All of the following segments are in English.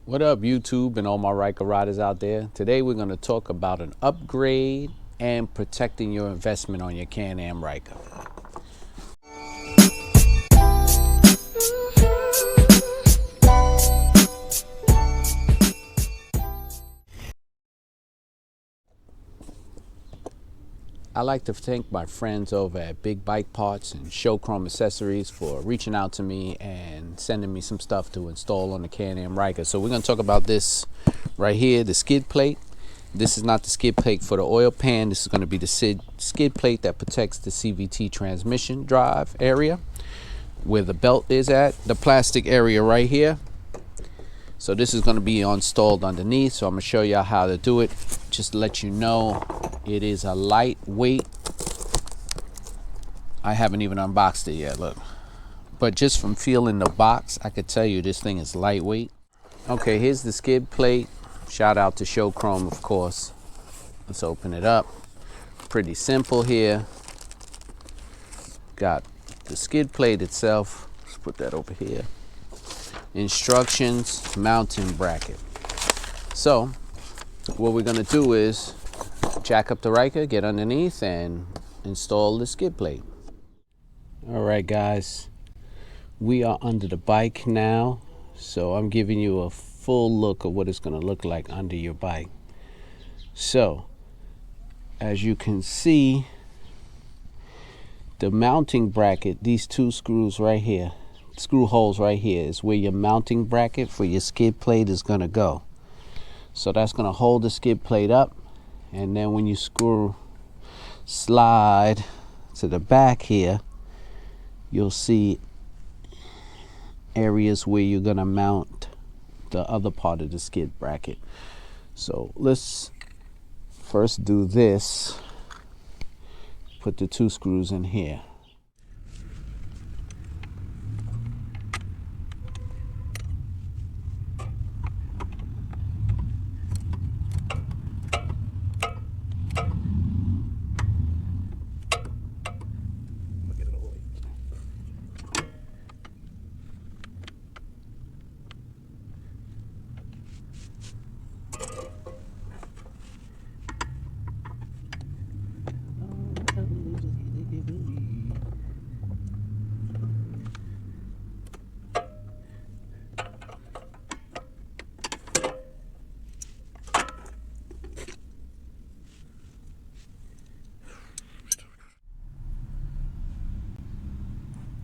What up, YouTube and all my Ryker riders out there? Today we're going to talk about an upgrade and protecting your investment on your Can Am Ryker. I like to thank my friends over at Big Bike Parts and Show Chrome Accessories for reaching out to me and sending me some stuff to install on the Can Am Ryker. So we're going to talk about this right here, the skid plate. This is not the skid plate for the oil pan. This is going to be the skid plate that protects the CVT transmission drive area where the belt is at, the plastic area right here. So this is going to be installed underneath. So I'm going to show y'all how to do it. Just to let you know, it is a lightweight. I haven't even unboxed it yet, look. But just from feeling the box, I could tell you this thing is lightweight. Okay, here's the skid plate. Shout out to Show Chrome, of course. Let's open it up. Pretty simple here. Got the skid plate itself. Let's put that over here. Instructions, mounting bracket. So what we're going to do is jack up the Ryker, get underneath, and install the skid plate. All right, guys, we are under the bike now, so I'm giving you a full look of what it's going to look like under your bike. So as you can see, the mounting bracket, these two screws right here, screw holes right here, is where your mounting bracket for your skid plate is going to go. So that's going to hold the skid plate up, and then when you slide to the back here, you'll see areas where you're going to mount the other part of the skid bracket. So let's first do this. Put the two screws in here.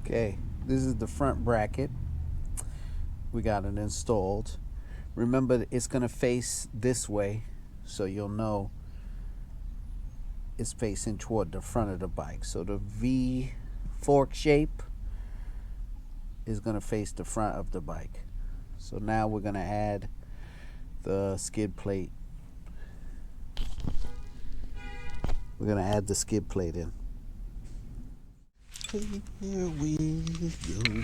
Okay, this is the front bracket. We got it installed. Remember, it's going to face this way, so you'll know it's facing toward the front of the bike. So the V fork shape is going to face the front of the bike. So now we're going to add the skid plate. We're going to add the skid plate in. Here we go.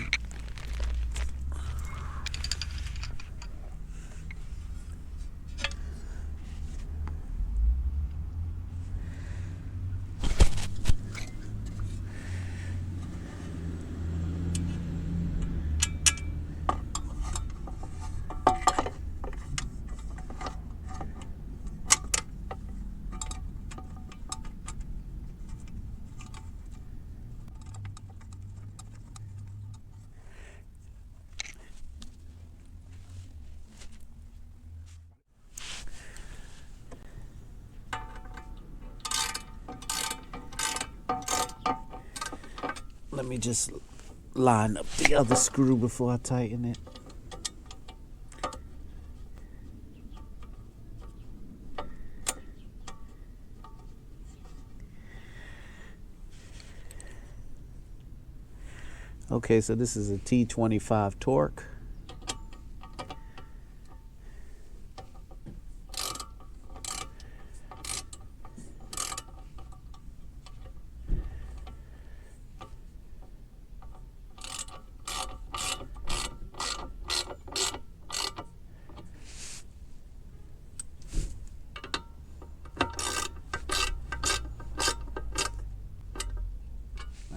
Let me just line up the other screw before I tighten it. Okay, so this is a T25 torque.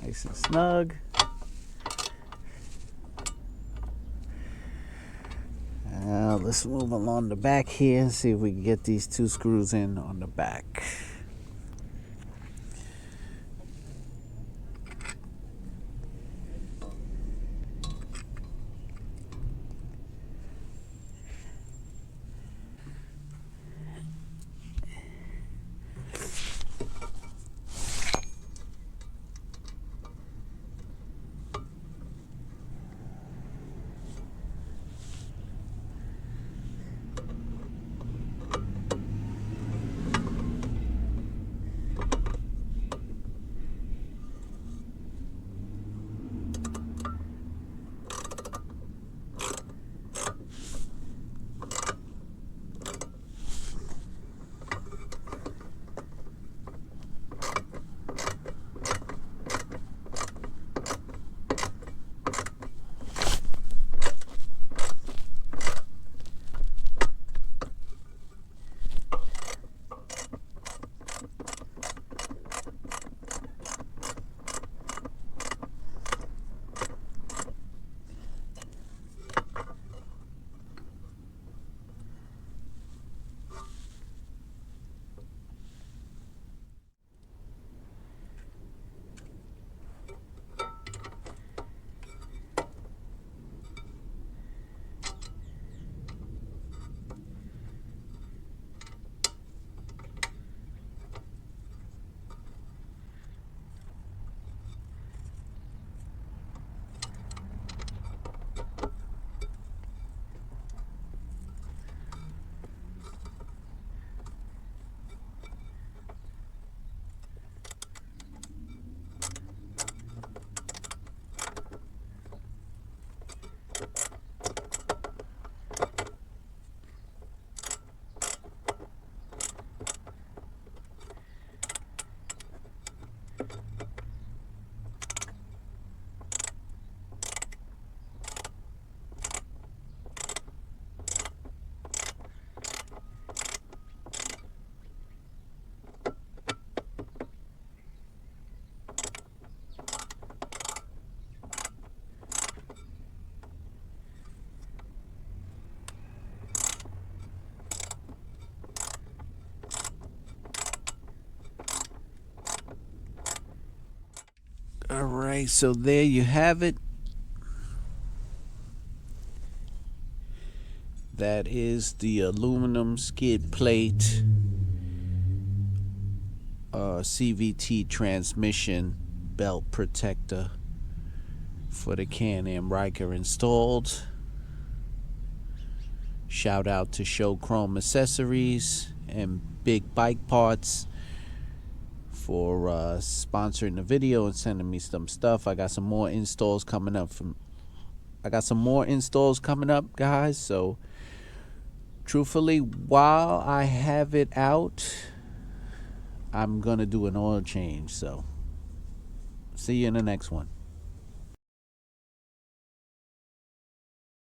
Nice and snug. Now let's move along the back here and see if we can get these 2 screws in on the back. All right, so there you have it. That is the aluminum skid plate CVT transmission belt protector for the Can Am Ryker installed. Shout out to Show Chrome Accessories and Big Bike Parts for sponsoring the video and sending me some stuff. I got some more installs coming up guys. So truthfully, while I have it out, I'm gonna do an oil change. So see you in the next one.